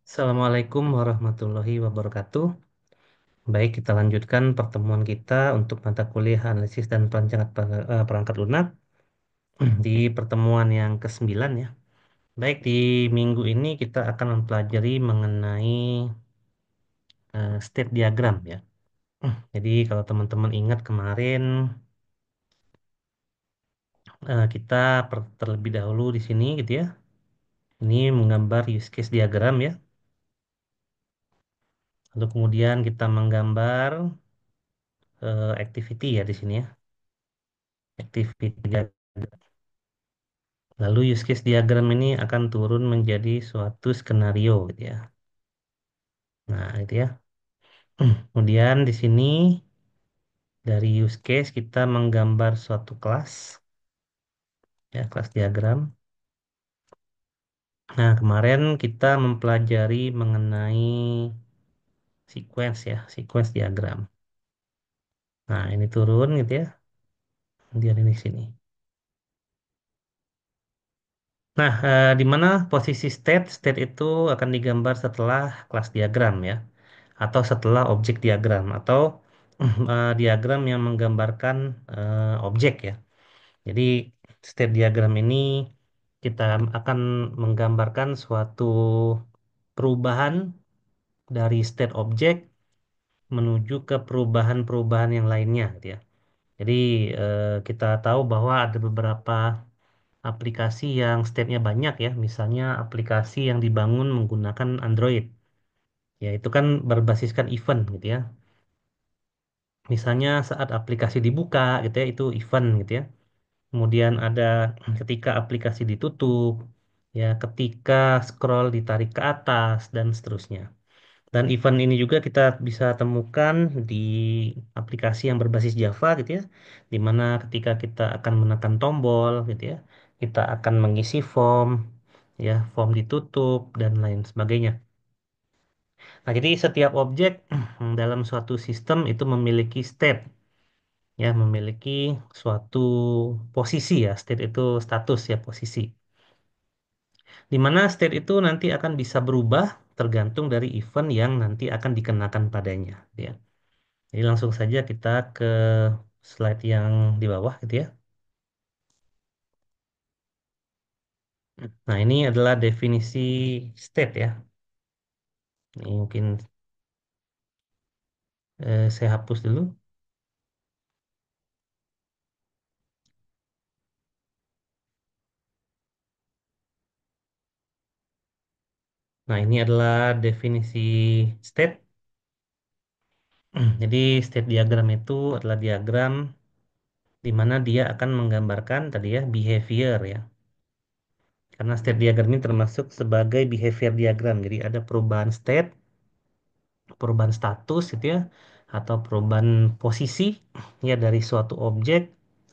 Assalamualaikum warahmatullahi wabarakatuh. Baik, kita lanjutkan pertemuan kita untuk mata kuliah analisis dan perancangan perangkat lunak di pertemuan yang ke-9 ya. Baik, di minggu ini kita akan mempelajari mengenai state diagram ya. Jadi kalau teman-teman ingat kemarin kita terlebih dahulu di sini gitu ya. Ini menggambar use case diagram ya. Lalu kemudian kita menggambar activity ya di sini ya. Activity Lalu use case diagram ini akan turun menjadi suatu skenario gitu ya. Nah, itu ya. Kemudian di sini dari use case kita menggambar suatu kelas ya, kelas diagram. Nah, kemarin kita mempelajari mengenai sequence ya, sequence diagram. Nah, ini turun gitu ya. Kemudian ini sini. Nah, di mana posisi state? State itu akan digambar setelah kelas diagram ya, atau setelah objek diagram, atau diagram yang menggambarkan objek ya. Jadi state diagram ini kita akan menggambarkan suatu perubahan dari state objek menuju ke perubahan-perubahan yang lainnya gitu ya. Jadi kita tahu bahwa ada beberapa aplikasi yang state-nya banyak ya, misalnya aplikasi yang dibangun menggunakan Android. Ya, itu kan berbasiskan event gitu ya. Misalnya saat aplikasi dibuka gitu ya, itu event gitu ya. Kemudian ada ketika aplikasi ditutup, ya, ketika scroll ditarik ke atas dan seterusnya. Dan event ini juga kita bisa temukan di aplikasi yang berbasis Java gitu ya, di mana ketika kita akan menekan tombol gitu ya, kita akan mengisi form, ya, form ditutup dan lain sebagainya. Nah, jadi setiap objek dalam suatu sistem itu memiliki state, ya, memiliki suatu posisi ya, state itu status ya, posisi. Di mana state itu nanti akan bisa berubah tergantung dari event yang nanti akan dikenakan padanya, ya. Jadi langsung saja kita ke slide yang di bawah gitu ya. Nah, ini adalah definisi state ya. Ini mungkin saya hapus dulu. Nah, ini adalah definisi state. Jadi state diagram itu adalah diagram di mana dia akan menggambarkan tadi ya behavior ya. Karena state diagram ini termasuk sebagai behavior diagram. Jadi ada perubahan state, perubahan status gitu ya, atau perubahan posisi ya dari suatu objek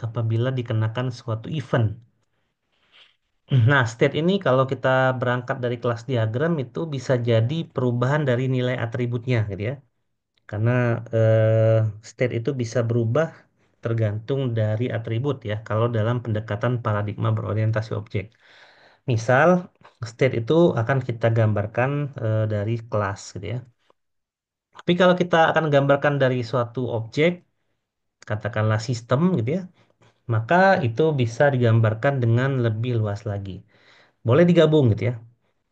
apabila dikenakan suatu event. Nah, state ini kalau kita berangkat dari kelas diagram itu bisa jadi perubahan dari nilai atributnya gitu ya. Karena state itu bisa berubah tergantung dari atribut ya kalau dalam pendekatan paradigma berorientasi objek. Misal, state itu akan kita gambarkan dari kelas gitu ya. Tapi kalau kita akan gambarkan dari suatu objek, katakanlah sistem gitu ya, maka itu bisa digambarkan dengan lebih luas lagi. Boleh digabung gitu ya.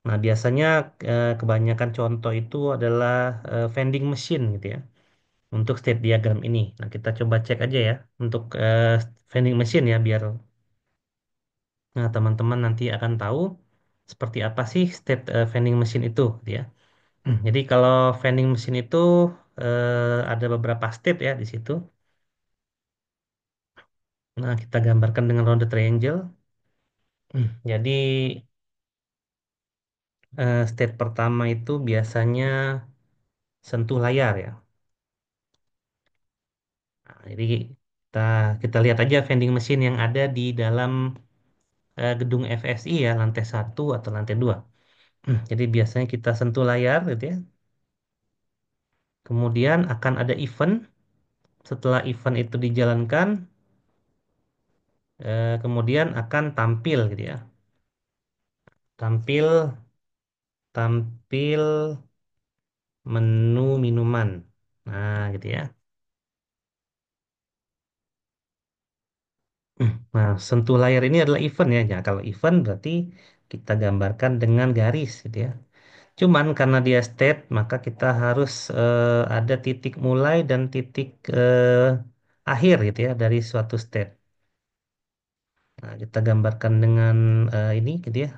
Nah, biasanya kebanyakan contoh itu adalah vending machine gitu ya. Untuk state diagram ini. Nah, kita coba cek aja ya untuk vending machine ya biar teman-teman nanti akan tahu seperti apa sih state vending machine itu gitu ya. Jadi kalau vending machine itu ada beberapa state ya di situ. Nah, kita gambarkan dengan rounded triangle. Jadi state pertama itu biasanya sentuh layar ya. Nah, jadi kita kita lihat aja vending machine yang ada di dalam gedung FSI ya, lantai satu atau lantai 2. Jadi biasanya kita sentuh layar gitu ya. Kemudian akan ada event. Setelah event itu dijalankan, kemudian akan tampil gitu ya. Tampil tampil menu minuman. Nah, gitu ya. Nah, sentuh layar ini adalah event ya. Ya, kalau event berarti kita gambarkan dengan garis gitu ya. Cuman karena dia state, maka kita harus ada titik mulai dan titik akhir gitu ya dari suatu state. Nah, kita gambarkan dengan ini gitu ya.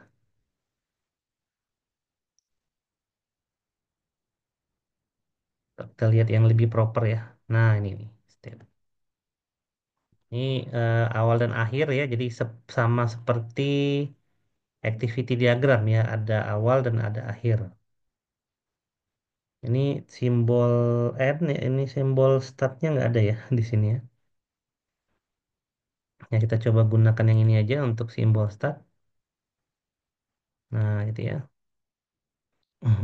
Kita lihat yang lebih proper ya. Nah, ini nih state. Ini awal dan akhir ya. Jadi sama seperti activity diagram ya. Ada awal dan ada akhir. Ini simbol N ya. Ini simbol startnya nggak ada ya di sini ya. Ya kita coba gunakan yang ini aja untuk simbol start. Nah, gitu ya.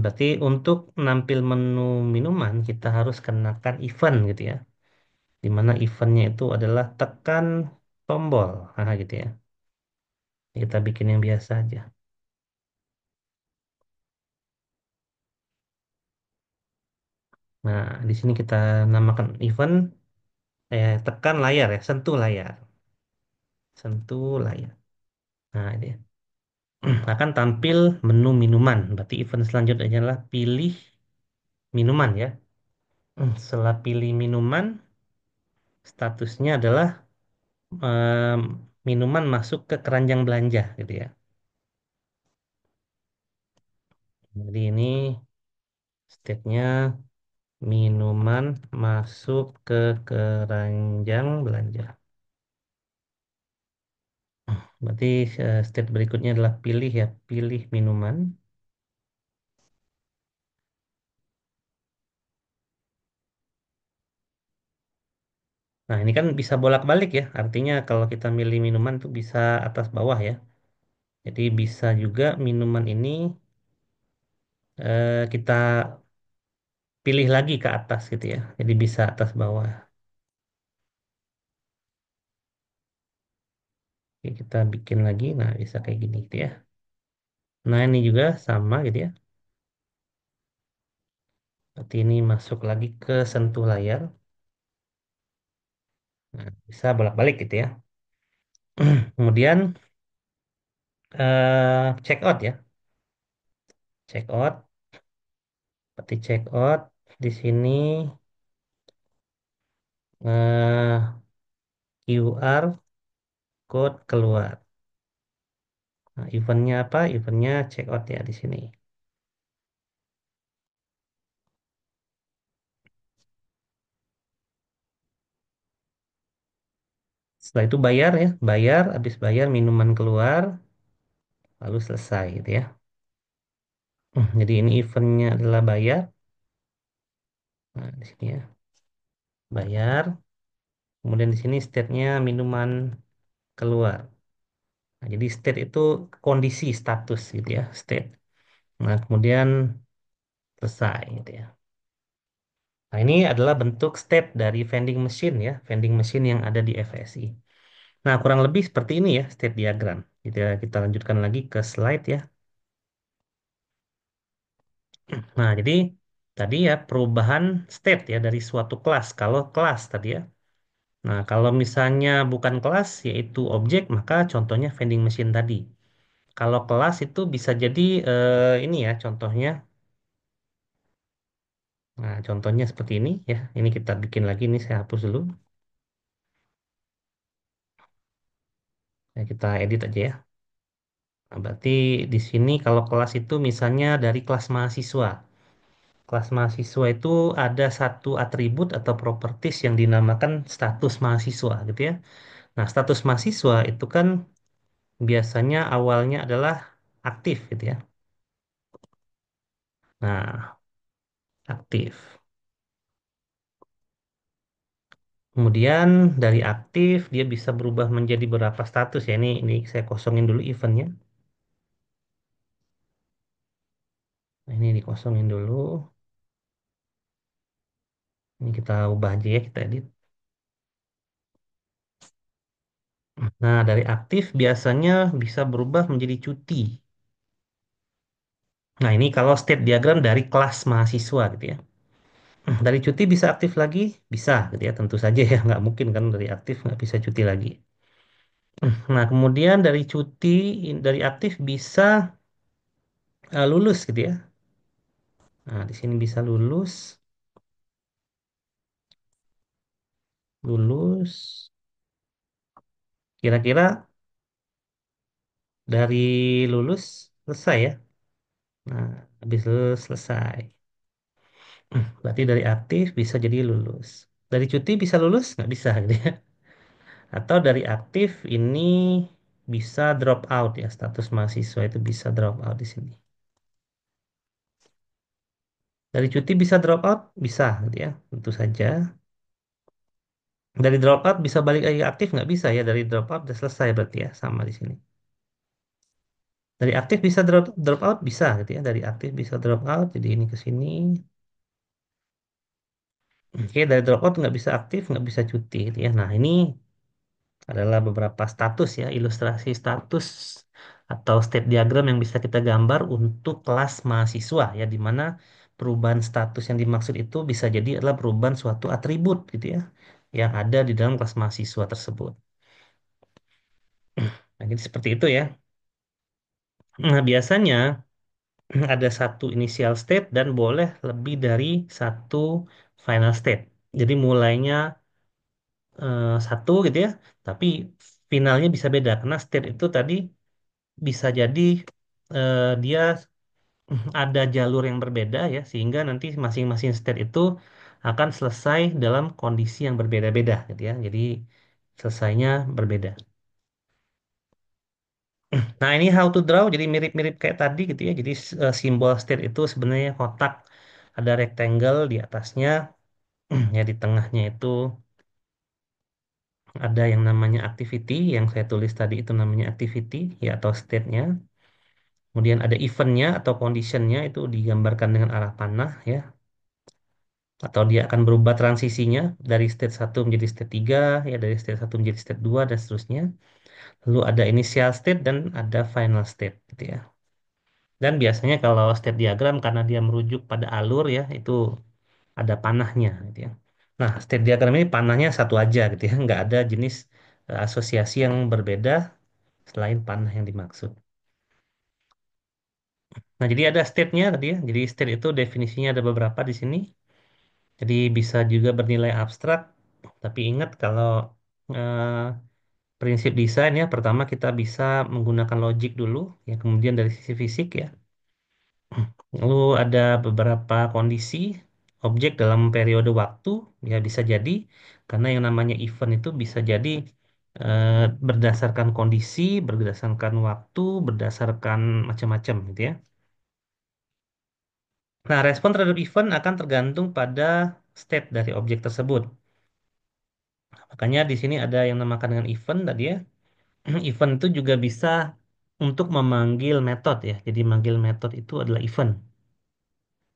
Berarti untuk menampil menu minuman kita harus kenakan event gitu ya. Di mana eventnya itu adalah tekan tombol. Nah, gitu ya. Kita bikin yang biasa aja. Nah, di sini kita namakan event tekan layar ya, sentuh layar. Sentuh layar. Nah, ini akan tampil menu minuman. Berarti event selanjutnya adalah pilih minuman ya. Setelah pilih minuman, statusnya adalah em, minuman masuk ke keranjang belanja gitu ya. Jadi ini stepnya minuman masuk ke keranjang belanja. Berarti step berikutnya adalah pilih ya, pilih minuman. Nah, ini kan bisa bolak-balik ya. Artinya kalau kita milih minuman tuh bisa atas bawah ya. Jadi bisa juga minuman ini kita pilih lagi ke atas gitu ya. Jadi bisa atas bawah. Oke, kita bikin lagi. Nah, bisa kayak gini gitu ya. Nah, ini juga sama gitu ya. Berarti ini masuk lagi ke sentuh layar. Nah, bisa bolak-balik gitu ya. Kemudian check out ya. Check out. Seperti check out. Di sini QR code keluar. Nah, eventnya apa? Eventnya check out ya di sini. Setelah itu bayar ya. Bayar. Habis bayar minuman keluar. Lalu selesai gitu ya. Jadi ini eventnya adalah bayar. Nah, di sini ya. Bayar. Kemudian di sini state-nya minuman keluar. Nah, jadi state itu kondisi status gitu ya, state. Nah, kemudian selesai gitu ya. Nah, ini adalah bentuk state dari vending machine ya, vending machine yang ada di FSI. Nah, kurang lebih seperti ini ya state diagram. Kita lanjutkan lagi ke slide ya. Nah, jadi tadi ya perubahan state ya dari suatu kelas. Kalau kelas tadi ya. Nah, kalau misalnya bukan kelas yaitu objek, maka contohnya vending machine tadi. Kalau kelas itu bisa jadi ini ya contohnya. Nah, contohnya seperti ini ya. Ini kita bikin lagi, ini saya hapus dulu. Ya, kita edit aja ya. Nah, berarti di sini kalau kelas itu misalnya dari kelas mahasiswa. Kelas mahasiswa itu ada satu atribut atau properties yang dinamakan status mahasiswa gitu ya. Nah, status mahasiswa itu kan biasanya awalnya adalah aktif gitu ya. Nah, aktif. Kemudian dari aktif dia bisa berubah menjadi berapa status ya. Ini saya kosongin dulu eventnya. Nah, ini dikosongin dulu. Ini kita ubah aja ya, kita edit. Nah, dari aktif biasanya bisa berubah menjadi cuti. Nah, ini kalau state diagram dari kelas mahasiswa gitu ya. Dari cuti bisa aktif lagi? Bisa gitu ya. Tentu saja ya, nggak mungkin kan dari aktif nggak bisa cuti lagi. Nah, kemudian dari cuti, dari aktif bisa lulus gitu ya. Nah, di sini bisa lulus, lulus. Kira-kira dari lulus selesai ya. Nah, habis lulus selesai. Berarti dari aktif bisa jadi lulus. Dari cuti bisa lulus? Nggak bisa gitu ya. Atau dari aktif ini bisa drop out ya. Status mahasiswa itu bisa drop out di sini. Dari cuti bisa drop out? Bisa gitu ya. Tentu saja. Dari drop out bisa balik lagi aktif? Nggak bisa ya. Dari drop out udah selesai berarti ya. Sama di sini. Dari aktif bisa drop out? Bisa gitu ya. Dari aktif bisa drop out. Jadi ini ke sini. Oke, dari drop out nggak bisa aktif, nggak bisa cuti gitu ya. Nah, ini adalah beberapa status ya, ilustrasi status atau state diagram yang bisa kita gambar untuk kelas mahasiswa ya, di mana perubahan status yang dimaksud itu bisa jadi adalah perubahan suatu atribut gitu ya, yang ada di dalam kelas mahasiswa tersebut. Nah, jadi seperti itu ya. Nah, biasanya ada satu initial state dan boleh lebih dari satu final state. Jadi mulainya satu gitu ya, tapi finalnya bisa beda karena state itu tadi bisa jadi dia ada jalur yang berbeda ya, sehingga nanti masing-masing state itu akan selesai dalam kondisi yang berbeda-beda gitu ya. Jadi selesainya berbeda. Nah, ini how to draw jadi mirip-mirip kayak tadi gitu ya. Jadi simbol state itu sebenarnya kotak, ada rectangle di atasnya ya, di tengahnya itu ada yang namanya activity yang saya tulis tadi itu namanya activity ya, atau state-nya. Kemudian ada event-nya atau condition-nya itu digambarkan dengan arah panah ya. Atau dia akan berubah transisinya dari state satu menjadi state 3 ya, dari state satu menjadi state 2 dan seterusnya. Lalu ada initial state dan ada final state gitu ya. Dan biasanya kalau state diagram karena dia merujuk pada alur ya, itu ada panahnya gitu ya. Nah, state diagram ini panahnya satu aja gitu ya, nggak ada jenis asosiasi yang berbeda selain panah yang dimaksud. Nah, jadi ada state-nya tadi ya. Jadi state itu definisinya ada beberapa di sini. Jadi bisa juga bernilai abstrak. Tapi ingat kalau eh, prinsip desain ya, pertama kita bisa menggunakan logik dulu, ya kemudian dari sisi fisik ya. Lalu ada beberapa kondisi objek dalam periode waktu, ya bisa jadi karena yang namanya event itu bisa jadi eh, berdasarkan kondisi, berdasarkan waktu, berdasarkan macam-macam gitu ya. Nah, respon terhadap event akan tergantung pada state dari objek tersebut. Makanya di sini ada yang namakan dengan event tadi ya. Event itu juga bisa untuk memanggil metode ya. Jadi manggil metode itu adalah event.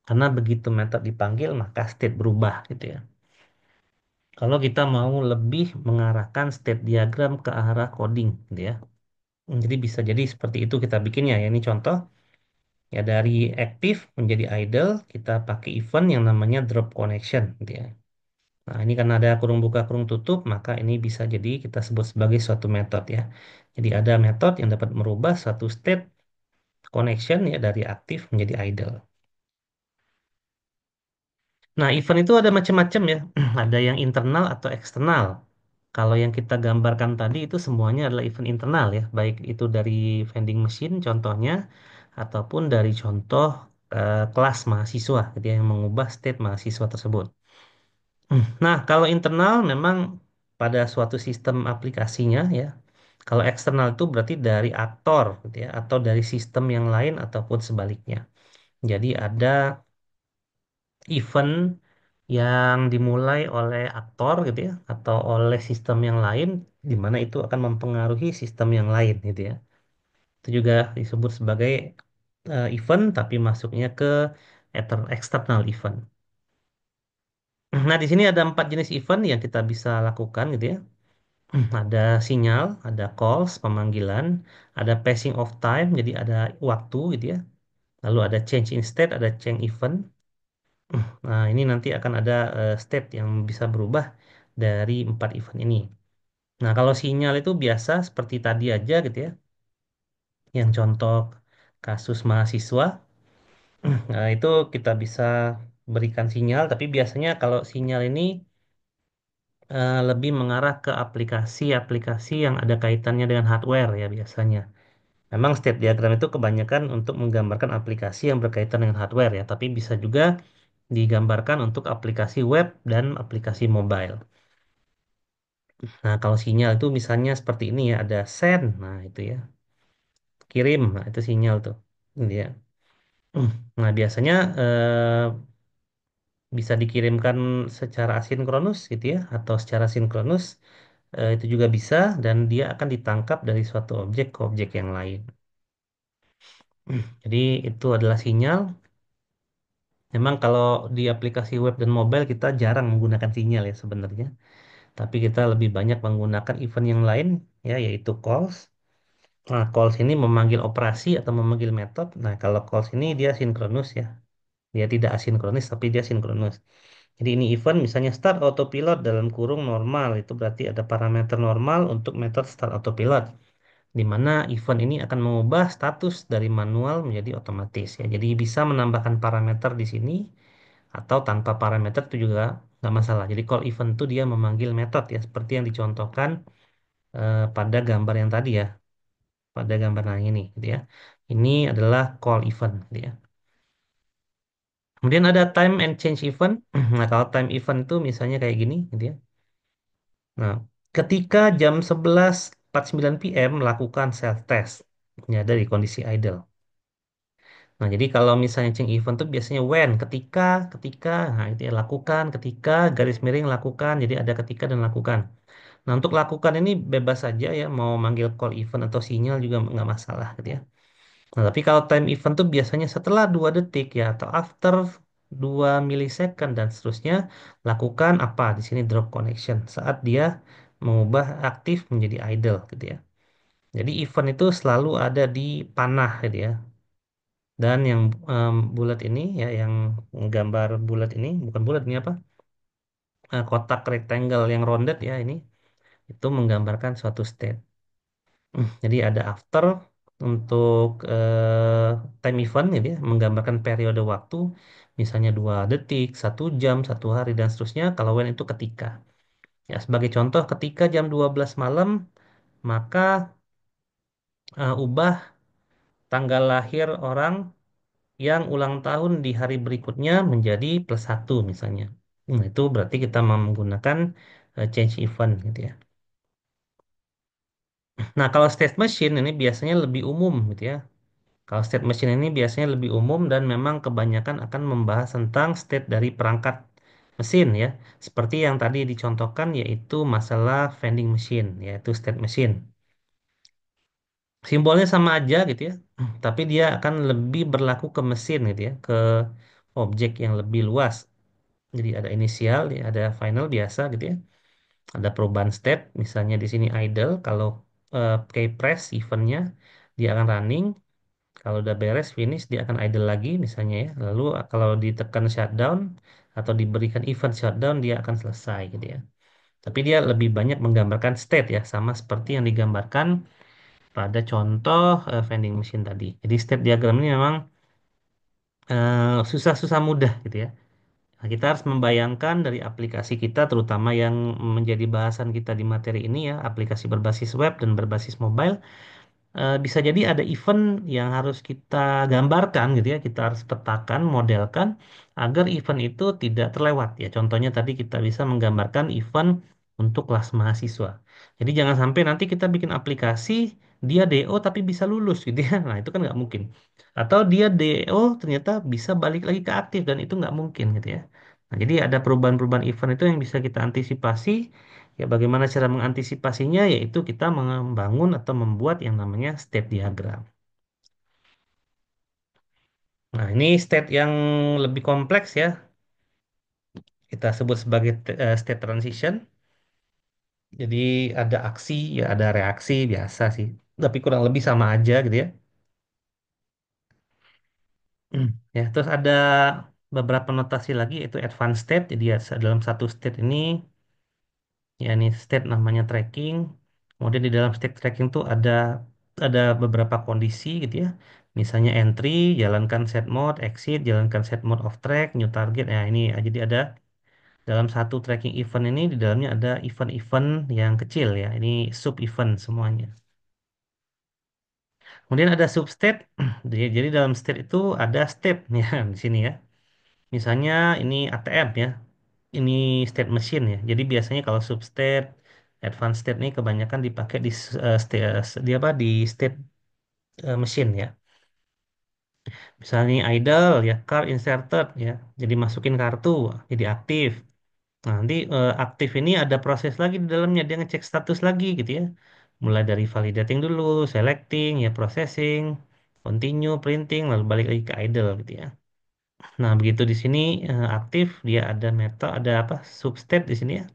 Karena begitu metode dipanggil maka state berubah gitu ya. Kalau kita mau lebih mengarahkan state diagram ke arah coding gitu ya. Jadi bisa jadi seperti itu kita bikinnya ya. Ini contoh ya, dari active menjadi idle kita pakai event yang namanya drop connection gitu ya. Nah, ini karena ada kurung buka kurung tutup, maka ini bisa jadi kita sebut sebagai suatu metode ya. Jadi ada metode yang dapat merubah suatu state connection ya dari aktif menjadi idle. Nah, event itu ada macam-macam ya. Ada yang internal atau eksternal. Kalau yang kita gambarkan tadi itu semuanya adalah event internal ya, baik itu dari vending machine contohnya ataupun dari contoh kelas mahasiswa, gitu ya, yang mengubah state mahasiswa tersebut. Nah, kalau internal memang pada suatu sistem aplikasinya ya. Kalau eksternal itu berarti dari aktor gitu ya, atau dari sistem yang lain ataupun sebaliknya. Jadi ada event yang dimulai oleh aktor gitu ya, atau oleh sistem yang lain, di mana itu akan mempengaruhi sistem yang lain gitu ya. Itu juga disebut sebagai event, tapi masuknya ke external event. Nah, di sini ada 4 jenis event yang kita bisa lakukan gitu ya. Ada sinyal, ada calls, pemanggilan, ada passing of time, jadi ada waktu gitu ya. Lalu ada change in state, ada change event. Nah, ini nanti akan ada state yang bisa berubah dari empat event ini. Nah, kalau sinyal itu biasa seperti tadi aja gitu ya. Yang contoh kasus mahasiswa, nah, itu kita bisa berikan sinyal, tapi biasanya kalau sinyal ini lebih mengarah ke aplikasi-aplikasi yang ada kaitannya dengan hardware ya biasanya. Memang state diagram itu kebanyakan untuk menggambarkan aplikasi yang berkaitan dengan hardware ya, tapi bisa juga digambarkan untuk aplikasi web dan aplikasi mobile. Nah, kalau sinyal itu misalnya seperti ini ya, ada send, nah itu ya, kirim, nah itu sinyal tuh. Ini ya. Nah, biasanya bisa dikirimkan secara asinkronus gitu ya, atau secara sinkronus. Itu juga bisa, dan dia akan ditangkap dari suatu objek ke objek yang lain. Jadi itu adalah sinyal. Memang kalau di aplikasi web dan mobile kita jarang menggunakan sinyal ya sebenarnya. Tapi kita lebih banyak menggunakan event yang lain ya, yaitu calls. Nah, calls ini memanggil operasi atau memanggil metode. Nah, kalau calls ini dia sinkronus ya. Dia tidak asinkronis tapi dia sinkronus. Jadi ini event misalnya start autopilot dalam kurung normal. Itu berarti ada parameter normal untuk metode start autopilot, di mana event ini akan mengubah status dari manual menjadi otomatis ya. Jadi bisa menambahkan parameter di sini atau tanpa parameter itu juga nggak masalah. Jadi call event itu dia memanggil metode ya, seperti yang dicontohkan pada gambar yang tadi ya, pada gambar yang ini gitu ya. Ini adalah call event gitu ya. Kemudian ada time and change event. Nah, kalau time event itu misalnya kayak gini gitu ya. Nah, ketika jam 11.49 PM melakukan self test ya dari kondisi idle. Nah, jadi kalau misalnya change event tuh biasanya when, ketika, nah itu ya lakukan, ketika, garis miring lakukan, jadi ada ketika dan lakukan. Nah, untuk lakukan ini bebas saja ya, mau manggil call event atau sinyal juga nggak masalah gitu ya. Nah, tapi kalau time event tuh biasanya setelah 2 detik ya, atau after 2 milisecond dan seterusnya, lakukan apa? Di sini drop connection, saat dia mengubah aktif menjadi idle gitu ya. Jadi event itu selalu ada di panah gitu ya. Dan yang bulat ini ya, yang gambar bulat ini, bukan bulat ini apa? Kotak rectangle yang rounded ya ini, itu menggambarkan suatu state. Jadi ada after untuk time event gitu ya, menggambarkan periode waktu, misalnya 2 detik, 1 jam, 1 hari, dan seterusnya. Kalau when itu ketika. Ya, sebagai contoh, ketika jam 12 malam, maka ubah tanggal lahir orang yang ulang tahun di hari berikutnya menjadi +1 misalnya. Nah, itu berarti kita mau menggunakan change event gitu ya. Nah, kalau state machine ini biasanya lebih umum gitu ya. Kalau state machine ini biasanya lebih umum dan memang kebanyakan akan membahas tentang state dari perangkat mesin ya. Seperti yang tadi dicontohkan yaitu masalah vending machine, yaitu state machine. Simbolnya sama aja gitu ya, tapi dia akan lebih berlaku ke mesin gitu ya, ke objek yang lebih luas. Jadi ada inisial, ya, ada final biasa gitu ya. Ada perubahan state, misalnya di sini idle. Kalau key press eventnya dia akan running. Kalau udah beres finish dia akan idle lagi misalnya ya. Lalu kalau ditekan shutdown atau diberikan event shutdown dia akan selesai gitu ya. Tapi dia lebih banyak menggambarkan state ya, sama seperti yang digambarkan pada contoh vending machine tadi. Jadi state diagram ini memang susah-susah mudah gitu ya. Nah, kita harus membayangkan dari aplikasi kita, terutama yang menjadi bahasan kita di materi ini ya, aplikasi berbasis web dan berbasis mobile. Bisa jadi ada event yang harus kita gambarkan gitu ya, kita harus petakan, modelkan agar event itu tidak terlewat ya. Contohnya tadi kita bisa menggambarkan event untuk kelas mahasiswa. Jadi jangan sampai nanti kita bikin aplikasi dia DO tapi bisa lulus gitu ya. Nah, itu kan nggak mungkin. Atau dia DO ternyata bisa balik lagi ke aktif, dan itu nggak mungkin gitu ya. Nah, jadi ada perubahan-perubahan event itu yang bisa kita antisipasi. Ya, bagaimana cara mengantisipasinya? Yaitu kita membangun atau membuat yang namanya state diagram. Nah, ini state yang lebih kompleks ya. Kita sebut sebagai state transition. Jadi ada aksi, ya ada reaksi biasa sih. Tapi kurang lebih sama aja gitu ya. Ya, terus ada beberapa notasi lagi yaitu advanced state. Jadi ya, dalam satu state ini ya ini state namanya tracking. Kemudian di dalam state tracking tuh ada beberapa kondisi gitu ya. Misalnya entry, jalankan set mode, exit, jalankan set mode of track, new target. Ya ini jadi ada dalam satu tracking event ini di dalamnya ada event-event yang kecil ya. Ini sub event semuanya. Kemudian ada substate. Jadi dalam state itu ada step nih ya di sini ya. Misalnya ini ATM ya. Ini state machine ya. Jadi biasanya kalau substate, advanced state ini kebanyakan dipakai di di apa di state machine ya. Misalnya idle ya, car inserted ya. Jadi masukin kartu jadi aktif. Nah, nanti aktif ini ada proses lagi di dalamnya dia ngecek status lagi gitu ya. Mulai dari validating dulu, selecting ya, processing, continue, printing, lalu balik lagi ke idle gitu ya. Nah, begitu di sini aktif dia ada metode ada apa substate di sini ya.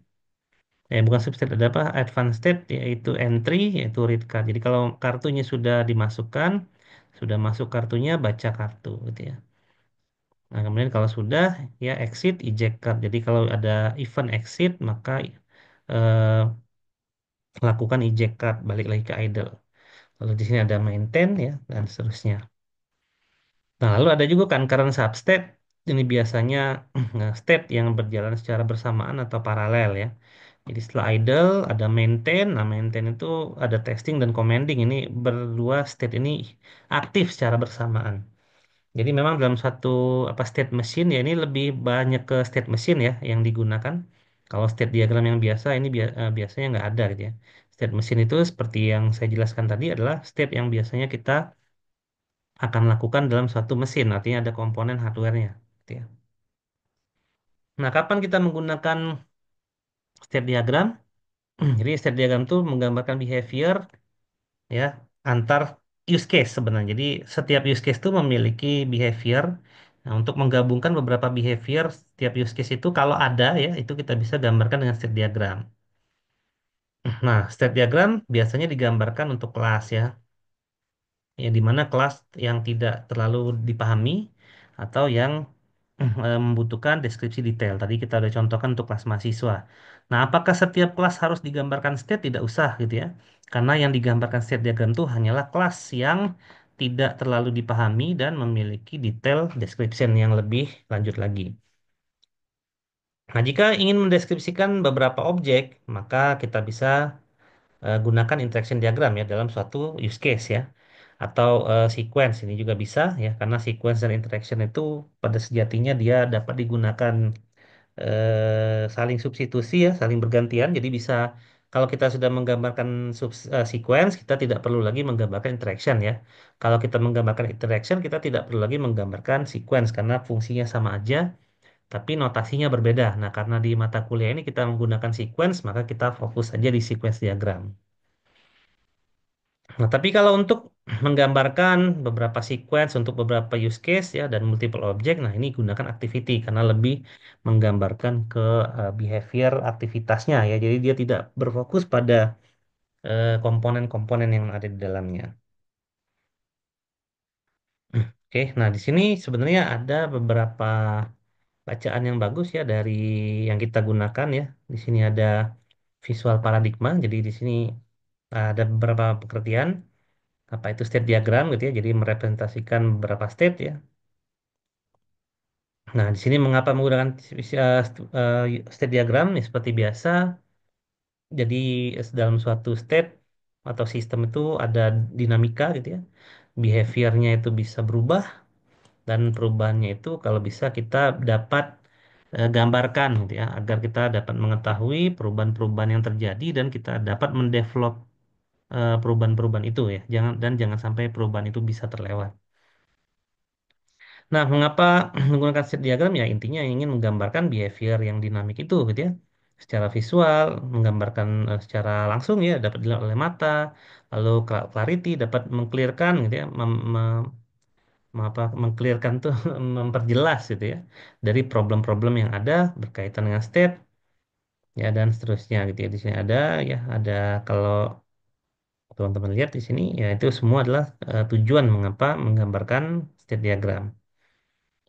Bukan substate ada apa advanced state yaitu entry yaitu read card. Jadi kalau kartunya sudah dimasukkan, sudah masuk kartunya baca kartu gitu ya. Nah, kemudian kalau sudah ya exit eject card. Jadi kalau ada event exit maka eh, lakukan eject card balik lagi ke idle. Lalu di sini ada maintain ya dan seterusnya. Nah, lalu ada juga kan current substate. Ini biasanya state yang berjalan secara bersamaan atau paralel ya. Jadi setelah idle ada maintain. Nah, maintain itu ada testing dan commanding. Ini berdua state ini aktif secara bersamaan. Jadi memang dalam satu apa state machine ya ini lebih banyak ke state machine ya yang digunakan. Kalau state diagram yang biasa ini biasanya nggak ada gitu ya. State machine itu seperti yang saya jelaskan tadi adalah state yang biasanya kita akan lakukan dalam suatu mesin. Artinya ada komponen hardware-nya. Gitu ya. Nah, kapan kita menggunakan state diagram? Jadi state diagram itu menggambarkan behavior ya antar use case sebenarnya. Jadi setiap use case itu memiliki behavior. Nah, untuk menggabungkan beberapa behavior setiap use case itu kalau ada ya itu kita bisa gambarkan dengan state diagram. Nah, state diagram biasanya digambarkan untuk kelas ya. Ya di mana kelas yang tidak terlalu dipahami atau yang membutuhkan deskripsi detail. Tadi kita udah contohkan untuk kelas mahasiswa. Nah, apakah setiap kelas harus digambarkan state? Tidak usah gitu ya. Karena yang digambarkan state diagram itu hanyalah kelas yang tidak terlalu dipahami dan memiliki detail description yang lebih lanjut lagi. Nah, jika ingin mendeskripsikan beberapa objek, maka kita bisa gunakan interaction diagram ya dalam suatu use case ya atau sequence ini juga bisa ya karena sequence dan interaction itu pada sejatinya dia dapat digunakan saling substitusi ya saling bergantian jadi bisa kalau kita sudah menggambarkan sequence kita tidak perlu lagi menggambarkan interaction ya kalau kita menggambarkan interaction kita tidak perlu lagi menggambarkan sequence karena fungsinya sama aja tapi notasinya berbeda. Nah, karena di mata kuliah ini kita menggunakan sequence, maka kita fokus aja di sequence diagram. Nah, tapi kalau untuk menggambarkan beberapa sequence untuk beberapa use case ya dan multiple object, nah ini gunakan activity karena lebih menggambarkan ke behavior aktivitasnya ya. Jadi dia tidak berfokus pada komponen-komponen yang ada di dalamnya. Oke, nah di sini sebenarnya ada beberapa bacaan yang bagus ya dari yang kita gunakan ya. Di sini ada visual paradigma. Jadi di sini ada beberapa pengertian apa itu state diagram gitu ya. Jadi merepresentasikan beberapa state ya. Nah, di sini mengapa menggunakan state diagram ya seperti biasa. Jadi dalam suatu state atau sistem itu ada dinamika gitu ya. Behaviornya itu bisa berubah dan perubahannya itu kalau bisa kita dapat gambarkan gitu ya agar kita dapat mengetahui perubahan-perubahan yang terjadi dan kita dapat mendevelop perubahan-perubahan itu ya. Jangan sampai perubahan itu bisa terlewat. Nah, mengapa menggunakan state diagram ya intinya ingin menggambarkan behavior yang dinamik itu gitu ya. Secara visual, menggambarkan secara langsung ya dapat dilihat oleh mata, lalu clarity dapat mengclearkan gitu ya, mengclearkan tuh memperjelas gitu ya dari problem-problem yang ada berkaitan dengan state ya dan seterusnya gitu ya. Di sini ada kalau teman-teman lihat di sini ya itu semua adalah tujuan mengapa menggambarkan state diagram.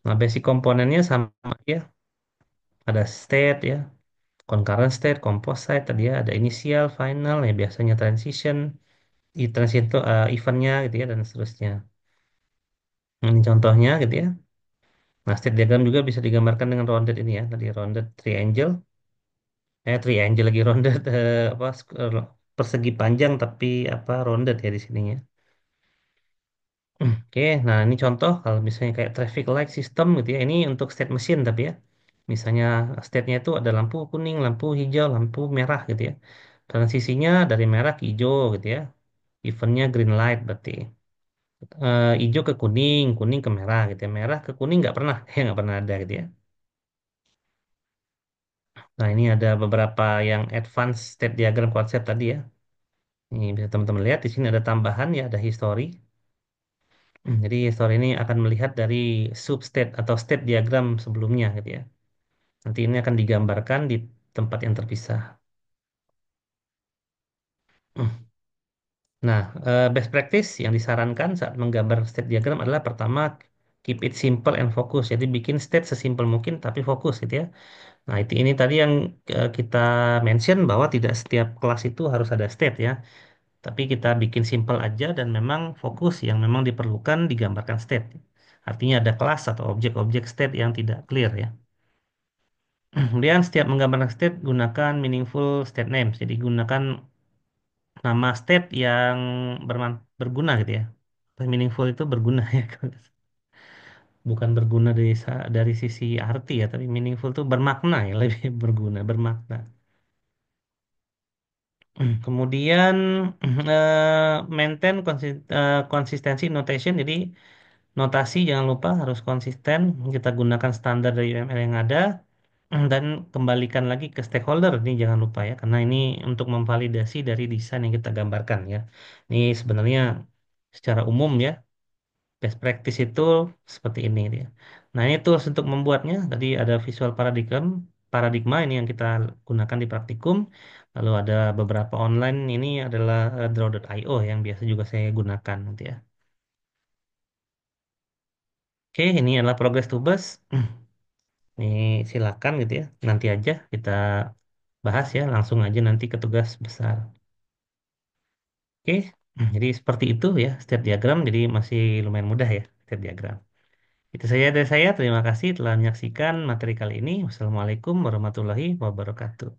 Nah, basic komponennya sama ya. Ada state ya, concurrent state, composite state, tadi ya ada initial, final, ya biasanya transition, transition itu eventnya gitu ya, dan seterusnya. Ini contohnya gitu ya. Nah, state diagram juga bisa digambarkan dengan rounded ini ya. Tadi rounded triangle, triangle lagi rounded apa persegi panjang tapi apa rounded ya di sininya. Oke, nah ini contoh kalau misalnya kayak traffic light system gitu ya. Ini untuk state machine tapi ya. Misalnya state-nya itu ada lampu kuning, lampu hijau, lampu merah gitu ya. Transisinya dari merah ke hijau gitu ya. Eventnya green light berarti. Hijau ke kuning, kuning ke merah gitu ya. Merah ke kuning nggak pernah, ya nggak pernah ada gitu ya. Nah ini ada beberapa yang advanced state diagram konsep tadi ya. Ini bisa teman-teman lihat di sini ada tambahan ya, ada history. Jadi history ini akan melihat dari substate atau state diagram sebelumnya gitu ya. Nanti ini akan digambarkan di tempat yang terpisah. Nah, best practice yang disarankan saat menggambar state diagram adalah pertama, keep it simple and focus. Jadi bikin state sesimpel mungkin tapi fokus gitu ya. Nah, itu ini tadi yang kita mention bahwa tidak setiap kelas itu harus ada state ya. Tapi kita bikin simple aja dan memang fokus yang memang diperlukan digambarkan state. Artinya ada kelas atau objek-objek state yang tidak clear ya. Kemudian setiap menggambarkan state gunakan meaningful state names. Jadi gunakan nama state yang berguna gitu ya. Meaningful itu berguna ya. Bukan berguna dari sisi arti ya, tapi meaningful itu bermakna ya, lebih berguna, bermakna. Kemudian maintain konsistensi notation. Jadi notasi jangan lupa harus konsisten. Kita gunakan standar dari UML yang ada dan kembalikan lagi ke stakeholder. Ini jangan lupa ya, karena ini untuk memvalidasi dari desain yang kita gambarkan ya. Ini sebenarnya secara umum ya, best practice itu seperti ini dia. Nah, ini tools untuk membuatnya. Tadi ada visual paradigma ini yang kita gunakan di praktikum. Lalu ada beberapa online, ini adalah draw.io yang biasa juga saya gunakan nanti ya. Oke, ini adalah progress to bus. Ini silakan gitu ya. Nanti aja kita bahas ya, langsung aja nanti ke tugas besar. Oke, jadi seperti itu ya state diagram. Jadi masih lumayan mudah ya state diagram. Itu saja dari saya. Terima kasih telah menyaksikan materi kali ini. Wassalamualaikum warahmatullahi wabarakatuh.